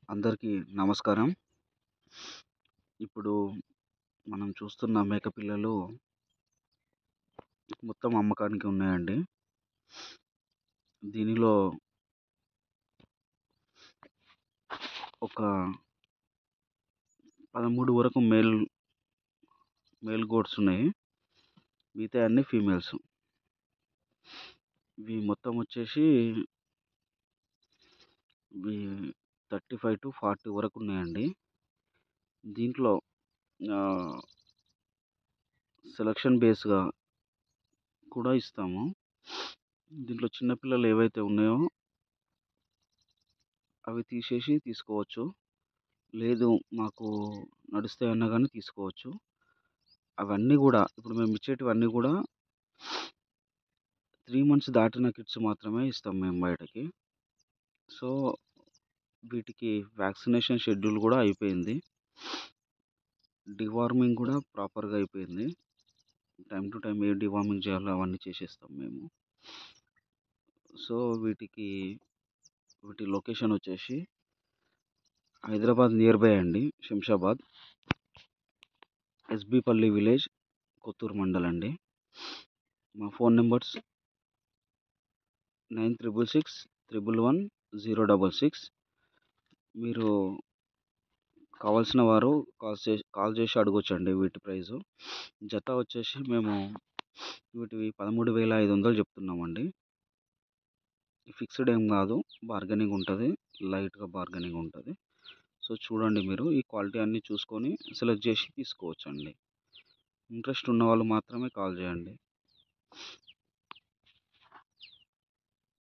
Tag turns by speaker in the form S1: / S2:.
S1: అందరికీ నమస్కారం. ఇప్పుడు మనం చూస్తున్న మేక పిల్లలు మొత్తం అమ్మకానికి ఉన్నాయండి. దీనిలో ఒక 13 వరకు మేల్ గోట్స్ ఉన్నాయి. మిగతా అన్ని ఫీమేల్స్. ఇవి మొత్తం వచ్చేసి ఇవి 35-40 వరకు ఉన్నాయండి. దీంట్లో సెలక్షన్ బేస్‌గా కూడా ఇస్తాము. దీంట్లో చిన్న పిల్లలు ఏవైతే ఉన్నాయో అవి తీసేసి తీసుకోవచ్చు. లేదు మాకు నడుస్తాయన్నా గానీ తీసుకోవచ్చు. అవన్నీ గూడా ఇప్పుడు మేము ఇచ్చేటివన్నీ గూడా 3 మంత్స్ దాటిన కిడ్స్ మాత్రమే ఇస్తాం మేము బయటకి. సో, వీటికి వ్యాక్సినేషన్ షెడ్యూల్ గూడా అయిపోయింది. డివార్మింగ్ గూడా ప్రాపర్‌గా అయిపోయింది. Time to time A deworming చేయాలో అవన్నీ చేసేస్తాం మేము. సో, వీటి లొకేషన్ వచ్చేసి హైదరాబాద్ నియర్ బై అండి. శంషాబాద్. ఎస్బీపల్లి విలేజ్, కొత్తూరు మండల్ అండి. మా ఫోన్ నంబర్స్ 9666111066. మీరు కావాల్సిన వారు కాల్ చేసి అడగొచ్చండి వీటి ప్రైజు. జత వచ్చేసి మేము వీటివి 13,500 చెప్తున్నామండి. ఫిక్స్డ్ ఏం కాదు, బార్గెనింగ్ ఉంటుంది, లైట్‌గా బార్గెనింగ్ ఉంటుంది. సో, చూడండి మీరు ఈ క్వాలిటీ అన్నీ చూసుకొని సెలెక్ట్ చేసి తీసుకోవచ్చండి. ఇంట్రెస్ట్ ఉన్నవాళ్ళు మాత్రమే కాల్ చేయండి.